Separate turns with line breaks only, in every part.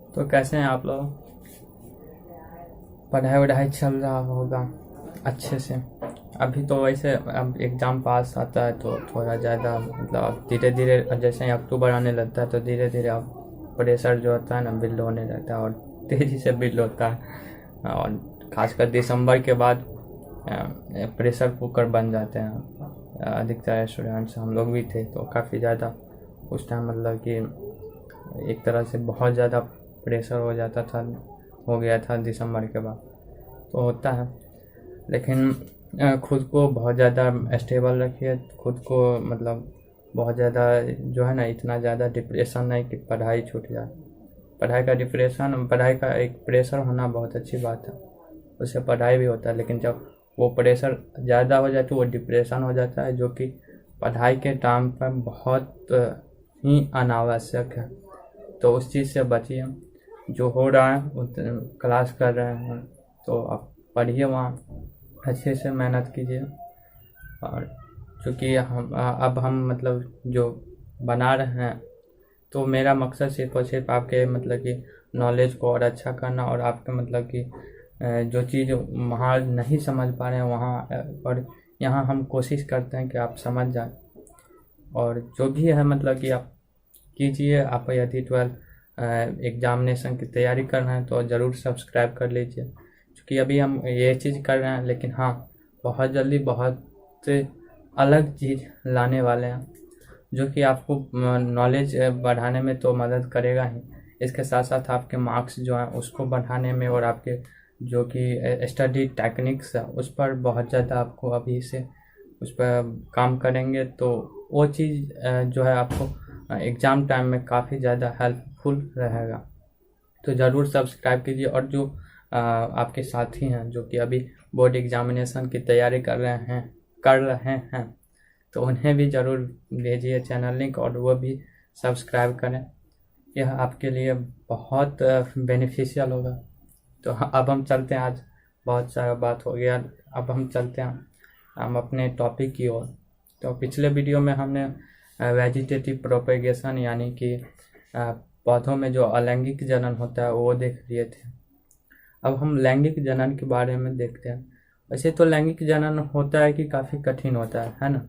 तो कैसे हैं आप लोग? पढ़ाई वढ़ाई चल रहा होगा अच्छे से। अभी तो वैसे अब एग्ज़ाम पास आता है तो थोड़ा ज़्यादा मतलब अब धीरे धीरे जैसे ही अक्टूबर आने लगता है तो धीरे धीरे अब प्रेशर जो होता है ना बिल्ड होने लगता है और तेज़ी से बिल्ड होता है। और ख़ासकर दिसंबर के बाद प्रेशर कुकर बन जाते हैं अधिकतर स्टूडेंट्स। हम लोग भी थे तो काफ़ी ज़्यादा उस टाइम मतलब कि एक तरह से बहुत ज़्यादा प्रेशर हो जाता था, हो गया था दिसंबर के बाद। तो होता है, लेकिन खुद को बहुत ज़्यादा स्टेबल रखिए, खुद को मतलब बहुत ज़्यादा जो है ना इतना ज़्यादा डिप्रेशन नहीं कि पढ़ाई छूट जाए। पढ़ाई का डिप्रेशन, पढ़ाई का एक प्रेशर होना बहुत अच्छी बात है, उससे पढ़ाई भी होता है। लेकिन जब वो प्रेशर ज़्यादा हो जाए तो वो डिप्रेशन हो जाता है, जो कि पढ़ाई के टाइम पर बहुत ही अनावश्यक है। तो उस चीज़ से बचिए। जो हो रहा है क्लास कर रहे हैं तो आप पढ़िए, वहाँ अच्छे से मेहनत कीजिए। और चूँकि अब हम मतलब जो बना रहे हैं तो मेरा मकसद सिर्फ और सिर्फ आपके मतलब कि नॉलेज को और अच्छा करना और आपके मतलब कि जो चीज़ वहाँ नहीं समझ पा रहे हैं वहाँ और यहाँ हम कोशिश करते हैं कि आप समझ जाएं। और जो भी है मतलब कि आप कीजिए। आप यदि 12 एग्जामिनेशन की तैयारी कर रहे हैं तो ज़रूर सब्सक्राइब कर लीजिए, क्योंकि अभी हम ये चीज़ कर रहे हैं लेकिन हाँ बहुत जल्दी बहुत अलग चीज़ लाने वाले हैं जो कि आपको नॉलेज बढ़ाने में तो मदद करेगा ही, इसके साथ साथ आपके मार्क्स जो हैं उसको बढ़ाने में और आपके जो कि स्टडी टेक्निक्स है उस पर बहुत ज़्यादा आपको अभी से उस पर काम करेंगे तो वो चीज़ जो है आपको एग्ज़ाम टाइम में काफ़ी ज़्यादा हेल्पफुल रहेगा। तो ज़रूर सब्सक्राइब कीजिए। और जो आपके साथी हैं जो कि अभी बोर्ड एग्जामिनेशन की तैयारी कर रहे हैं तो उन्हें भी ज़रूर भेजिए चैनल लिंक और वो भी सब्सक्राइब करें। यह आपके लिए बहुत बेनिफिशियल होगा। तो अब हम चलते हैं, आज बहुत सारा बात हो गया, अब हम चलते हैं हम अपने टॉपिक की ओर। तो पिछले वीडियो में हमने वेजिटेटिव प्रोपेगेशन यानी कि पौधों में जो अलैंगिक जनन होता है वो देख लिए थे। अब हम लैंगिक जनन के बारे में देखते हैं। वैसे तो लैंगिक जनन होता है कि काफ़ी कठिन होता है ना,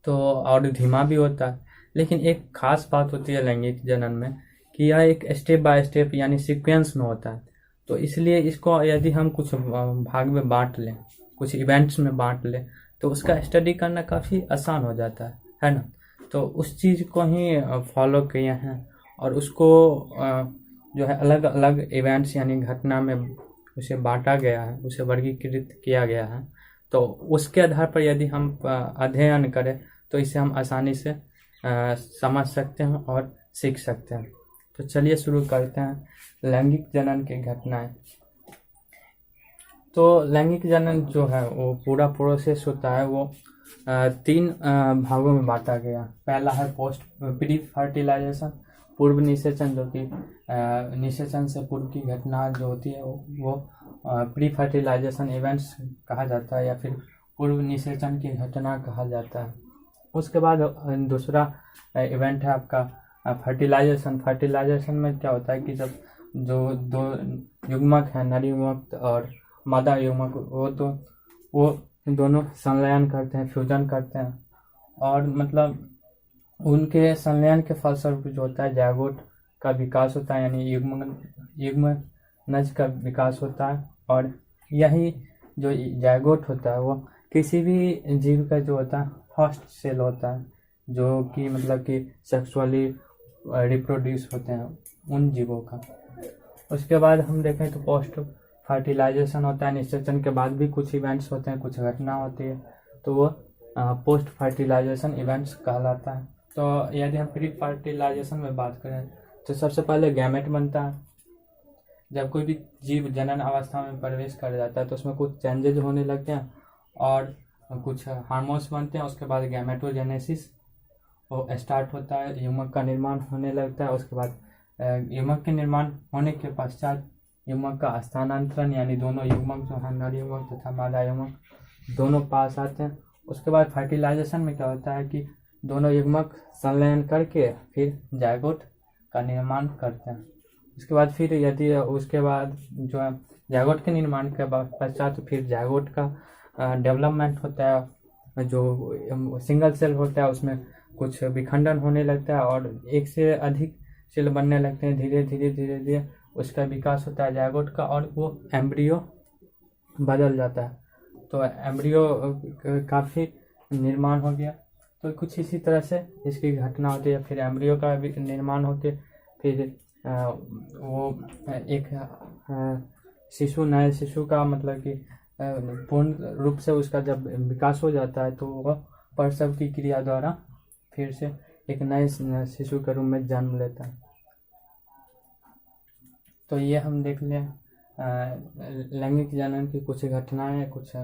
तो और धीमा भी होता है। लेकिन एक खास बात होती है लैंगिक जनन में कि यह एक स्टेप बाय स्टेप यानी सीक्वेंस में होता है। तो इसलिए इसको यदि हम कुछ भाग में बांट लें, कुछ इवेंट्स में बांट लें तो उसका स्टडी करना काफ़ी आसान हो जाता है ना। तो उस चीज़ को ही फॉलो किए हैं और उसको जो है अलग अलग इवेंट्स यानी घटना में उसे बांटा गया है, उसे वर्गीकृत किया गया है। तो उसके आधार पर यदि हम अध्ययन करें तो इसे हम आसानी से समझ सकते हैं और सीख सकते हैं। तो चलिए शुरू करते हैं लैंगिक जनन की घटनाएं। तो लैंगिक जनन जो है वो पूरा प्रोसेस होता है, वो 3 भागों में बांटा गया। पहला है पोस्ट प्री फर्टिलाइजेशन, पूर्व निषेचन, जो कि निषेचन से पूर्व की घटना जो होती है वो प्री फर्टिलाइजेशन इवेंट्स कहा जाता है या फिर पूर्व निषेचन की घटना कहा जाता है। उसके बाद दूसरा इवेंट है आपका फर्टिलाइजेशन। फर्टिलाइजेशन में क्या होता है कि जब जो 2 युग्मक हैं, नर युग्मक और मादा युग्मक, वो दोनों संलयन करते हैं, फ्यूजन करते हैं और मतलब उनके संलयन के फलस्वरूप जो होता है जायगोट का विकास होता है, यानी युग्मनज का विकास होता है। और यही जो जायगोट होता है वो किसी भी जीव का जो होता है फर्स्ट सेल होता है, जो कि मतलब कि सेक्सुअली रिप्रोड्यूस होते हैं उन जीवों का। उसके बाद हम देखें तो पोस्ट फर्टिलाइजेशन होता है, निषेचन के बाद भी कुछ इवेंट्स होते हैं, कुछ घटना होती है, तो वो पोस्ट फर्टिलाइजेशन इवेंट्स कहलाता है। तो यदि हम प्री फर्टिलाइजेशन में बात करें तो सबसे पहले गैमेट बनता है। जब कोई भी जीव जनन अवस्था में प्रवेश कर जाता है तो उसमें कुछ चेंजेज होने लगते हैं और कुछ हार्मोन्स बनते हैं। उसके बाद गैमेटोजेनेसिस वो स्टार्ट होता है, युग्मक का निर्माण होने लगता है। उसके बाद युग्मक के निर्माण होने के पश्चात युग्मक का स्थानांतरण, यानी दोनों युग्मक जो है नर युग्मक तथा मादा युग्मक दोनों पास आते हैं। उसके बाद फर्टिलाइजेशन में क्या होता है कि दोनों युग्मक संलयन करके फिर जायगोट का निर्माण करते हैं। उसके बाद फिर यदि उसके बाद जो है जायगोट के निर्माण के बाद पश्चात फिर जायगोट का डेवलपमेंट होता है। जो सिंगल सेल होता है उसमें कुछ विखंडन होने लगता है और एक से अधिक सेल बनने लगते हैं। धीरे धीरे उसका विकास होता है जायगोट का और वो एम्ब्रियो बदल जाता है। तो एम्ब्रियो काफ़ी निर्माण हो गया। तो कुछ इसी तरह से इसकी घटना होती है। फिर एम्ब्रियो का भी निर्माण होते फिर वो एक शिशु नए शिशु का मतलब कि पूर्ण रूप से उसका जब विकास हो जाता है तो वह प्रसव की क्रिया द्वारा फिर से एक नए शिशु के रूप में जन्म लेता है। तो ये हम देख लें लैंगिक जनन की कुछ घटनाएं, कुछ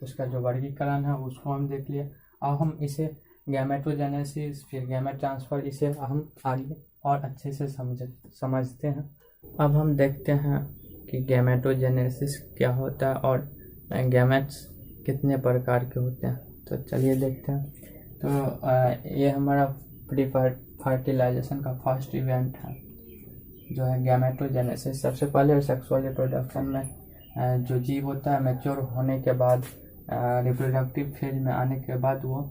उसका जो वर्गीकरण है उसको हम देख लिए। अब हम इसे गैमेटोजेनेसिस फिर गैमेट ट्रांसफर इसे हम आगे और अच्छे से समझते हैं। अब हम देखते हैं कि गैमेटोजेनेसिस क्या होता है और गैमेट्स कितने प्रकार के होते हैं। तो चलिए देखते हैं। तो ये हमारा प्री फर्टिलाइजेशन का फर्स्ट इवेंट है जो है गैमेटोजेनेसिस। सबसे पहले सेक्सुअल रिप्रोडक्शन में जो जीव होता है मैच्योर होने के बाद रिप्रोडक्टिव फेज में आने के बाद वो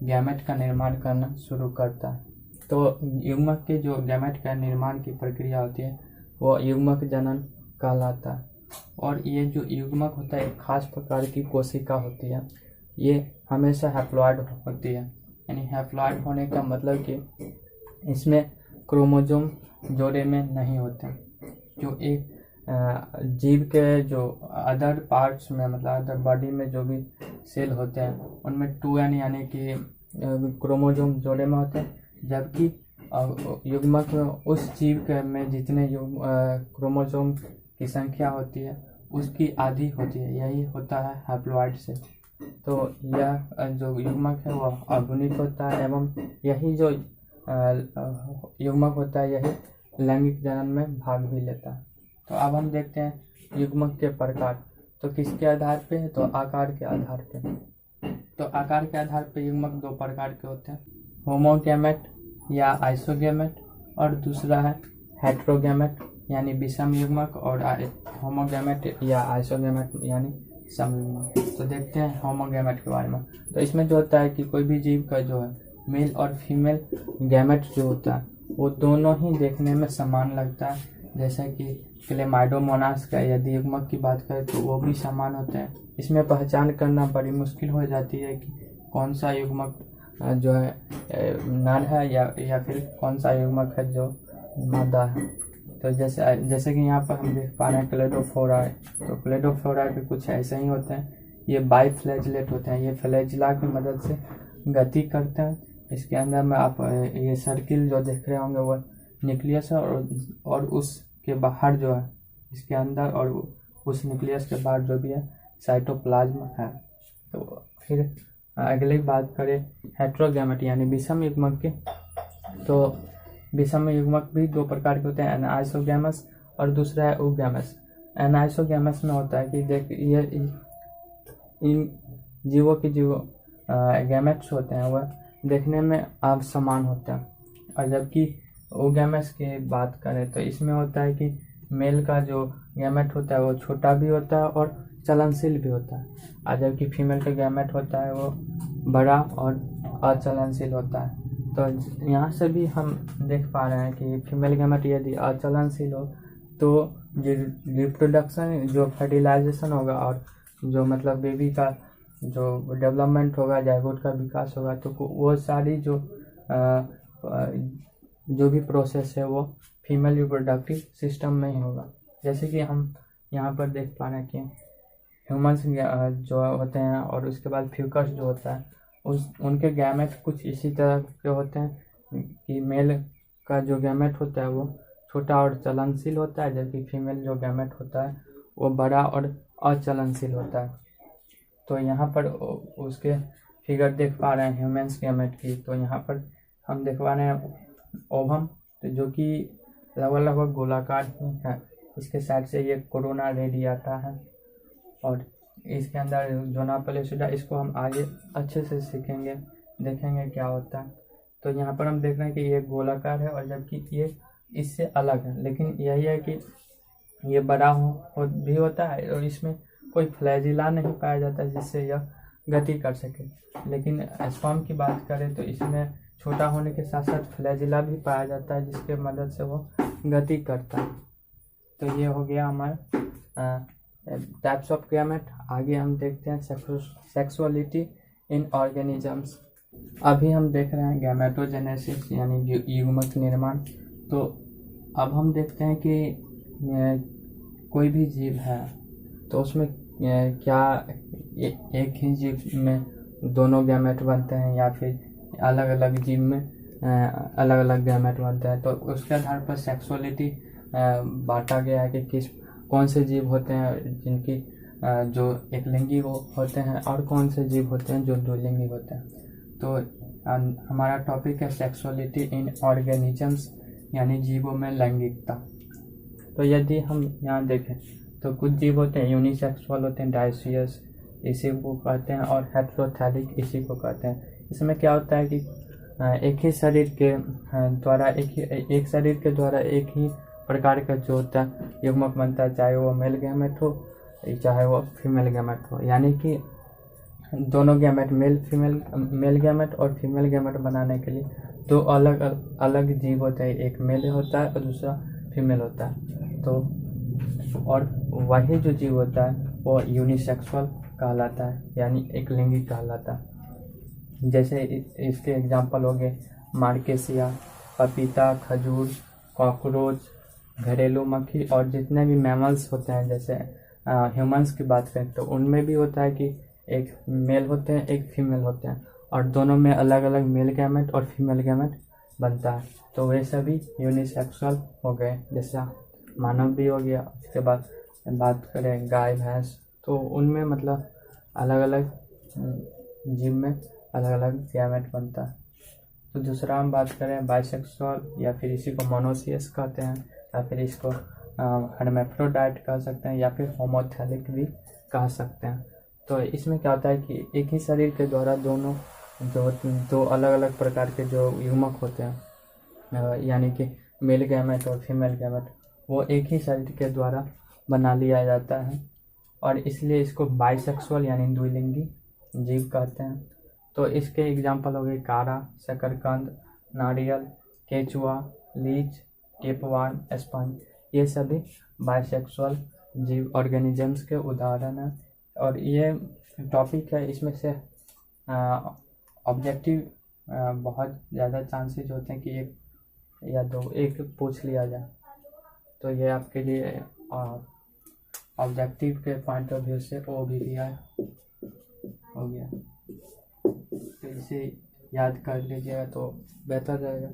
गैमेट का निर्माण करना शुरू करता है। तो युग्मक के जो गैमेट का निर्माण की प्रक्रिया होती है वो युग्मक जनन कहलाता है। और ये जो युग्मक होता है एक खास प्रकार की कोशिका होती है। ये हमेशा हैप्लॉइड होती है, यानी हैप्लॉइड होने का मतलब कि इसमें क्रोमोसोम जोड़े में नहीं होते। जो एक जीव के जो अदर पार्ट्स में मतलब अदर बॉडी में जो भी सेल होते हैं उनमें 2n यानी कि क्रोमोसोम जोड़े में होते हैं, जबकि युग्मक में उस जीव के में जितने क्रोमोसोम की संख्या होती है उसकी आधी होती है। यही होता है हैप्लॉइड से। तो यह जो युग्मक है वह अगुणित होता है एवं यही जो युग्मक होता है यही लैंगिक जनन में भाग भी लेता है। तो अब हम देखते हैं युग्मक के प्रकार। तो किसके आधार पे? तो आकार के आधार पे। तो आकार के आधार पे युग्मक दो प्रकार के होते हैं, होमोगैमेट या आइसोगैमेट और दूसरा है हेट्रोगैमेट यानी विषम युग्मक और होमोगैमेट या आइसोगैमेट यानी सम युग्मक। तो देखते हैं होमोगैमेट के बारे में। तो इसमें जो होता है कि कोई भी जीव का जो है मेल और फीमेल गैमेट जो होता है वो दोनों ही देखने में समान लगता है। जैसे कि क्लेमाइडोमोनास का यदि युग्मक की बात करें तो वो भी समान होते हैं। इसमें पहचान करना बड़ी मुश्किल हो जाती है कि कौन सा युग्मक जो है नर है या फिर कौन सा युग्मक है जो मादा है। तो जैसे कि यहाँ पर हम देख पा रहे हैं क्लेडोफोरा। तो क्लेडोफोरा भी कुछ ऐसे ही होते हैं। ये बाइफ्लैजिलेट होते हैं। ये फ्लैजिला की मदद से गति करते हैं। इसके अंदर में आप ये सर्किल जो देख रहे होंगे वो न्यूक्लियस है और उसके बाहर जो है इसके अंदर और उस न्यूक्लियस के बाहर जो भी है साइटोप्लाज्म है। तो फिर अगली बात करें हेट्रोगैमेट यानी विषम युग्मक की। तो विषम युग्मक भी दो प्रकार के होते हैं, एनाइसोगैमस और दूसरा है ओगैमस। एनाइसोगैमस में होता है कि देख ये इन जीवों के जो गैमेट्स होते हैं वह देखने में आप समान होते हैं। और जबकि ओगैमस की बात करें तो इसमें होता है कि मेल का जो गैमेट होता है वो छोटा भी होता है और चलनशील भी होता है, और जबकि फीमेल का गैमेट होता है वो बड़ा और अचलनशील होता है। तो यहाँ से भी हम देख पा रहे हैं कि फीमेल गैमेट यदि अचलनशील हो तो रिप्रोडक्शन जो फर्टिलाइजेशन होगा और जो मतलब बेबी का जो डेवलपमेंट होगा, जायगोट का विकास होगा, तो वो सारी जो भी प्रोसेस है वो फीमेल रिप्रोडक्टिव सिस्टम में ही होगा। जैसे कि हम यहाँ पर देख पा रहे हैं कि ह्यूमन्स जो होते हैं और उसके बाद फ्यूकस जो होता है उनके गैमेट कुछ इसी तरह के होते हैं कि मेल का जो गैमेट होता है वो छोटा और चलनशील होता है, जबकि फीमेल जो गैमेट होता है वो बड़ा और अचलनशील होता है। तो यहाँ पर उसके फिगर देख पा रहे हैं ह्यूमन्स गैमेट की। तो यहाँ पर हम देख पा रहे हैं ओवम, तो जो कि लगभग गोलाकार ही है। इसके साइड से ये कोरोना रेडी आता है और इसके अंदर जोना पेलुसिडा, इसको हम आगे अच्छे से सीखेंगे, देखेंगे क्या होता है। तो यहाँ पर हम देख रहे हैं कि ये गोलाकार है और जबकि ये इससे अलग है, लेकिन यही है कि ये बड़ा हो भी होता है और इसमें कोई फ्लैजिला नहीं पाया जाता जिससे यह गति कर सके। लेकिन स्पर्म की बात करें तो इसमें छोटा होने के साथ साथ फ्लैजिला भी पाया जाता है जिसके मदद से वो गति करता है। तो ये हो गया हमारा टाइप्स ऑफ गैमेट। आगे हम देखते हैं सेक्सुअलिटी इन ऑर्गेनिजम्स। अभी हम देख रहे हैं गैमेटोजेनेसिस यानी युग्मक निर्माण। तो अब हम देखते हैं कि कोई भी जीव है तो उसमें क्या एक ही जीव में दोनों गैमेट बनते हैं या फिर अलग अलग जीव में अलग अलग गैमेट बनते हैं। तो उसके आधार पर सेक्सुअलिटी बांटा गया है कि कौन से जीव होते हैं जिनकी जो एक लिंगी होते हैं और कौन से जीव होते हैं जो दो लिंगी होते हैं। तो हमारा टॉपिक है सेक्सुअलिटी इन ऑर्गेनिजम्स यानी जीवों में लैंगिकता। तो यदि हम यहाँ देखें तो कुछ जीव होते हैं यूनिसेक्सुअल होते हैं, डायसियस इसी को कहते हैं, और हेट्रोथैलिक इसी को कहते हैं। इसमें क्या होता है कि एक ही शरीर के द्वारा एक शरीर के द्वारा एक ही प्रकार का जो होता है युग्मक बनता है, चाहे वो मेल गैमेट हो चाहे वो फीमेल गैमेट हो। यानी कि दोनों गैमेट मेल गैमेट और फीमेल गैमेट बनाने के लिए दो अलग अलग जीव होते हैं, एक मेल होता है और दूसरा फीमेल होता है। तो और वही जो जीव होता है वो यूनिसेक्सुअल कहलाता है यानी एक लिंगी कहलाता है। जैसे इसके एग्जांपल हो गए मार्केसिया, पपीता, खजूर, कॉकरोच, घरेलू मक्खी और जितने भी मैमल्स होते हैं। जैसे ह्यूमंस की बात करें तो उनमें भी होता है कि एक मेल होते हैं एक फीमेल होते हैं और दोनों में अलग अलग मेल गैमेट और फीमेल गैमेट बनता है। तो वे सभी यूनिसेक्सुअल हो गए। जैसे मानव भी हो गया। उसके बाद बात करें गाय भैंस तो उनमें मतलब अलग अलग जीव में अलग अलग गैमेट बनता है। तो दूसरा हम बात करें बाइसेक्सुअल या फिर इसी को मोनोसियस कहते हैं या फिर इसको हर्मेफ्रोडाइट कह सकते हैं या फिर होमोथैलिक भी कह सकते हैं। तो इसमें क्या होता है कि एक ही शरीर के द्वारा दोनों दो अलग अलग प्रकार के जो युग्मक होते हैं यानी कि मेल गैमेट और फीमेल गैमेट वो एक ही शरीर के द्वारा बना लिया जाता है और इसलिए इसको बाइसेक्सुअल यानी द्विलिंगी जीव कहते हैं। तो इसके एग्जाम्पल हो गए कारा, शकरकंद, नारियल, केचुआ, लीच, टेपवार्म, स्पंज। ये सभी बाइसेक्सुअल जीव ऑर्गेनिजम्स के उदाहरण हैं। और ये टॉपिक है, इसमें से ऑब्जेक्टिव बहुत ज़्यादा चांसेस होते हैं कि एक या दो एक पूछ लिया जाए। तो ये आपके लिए ऑब्जेक्टिव के पॉइंट ऑफ व्यू से OBBI हो गया। तो इसे याद कर लीजिएगा तो बेहतर रहेगा।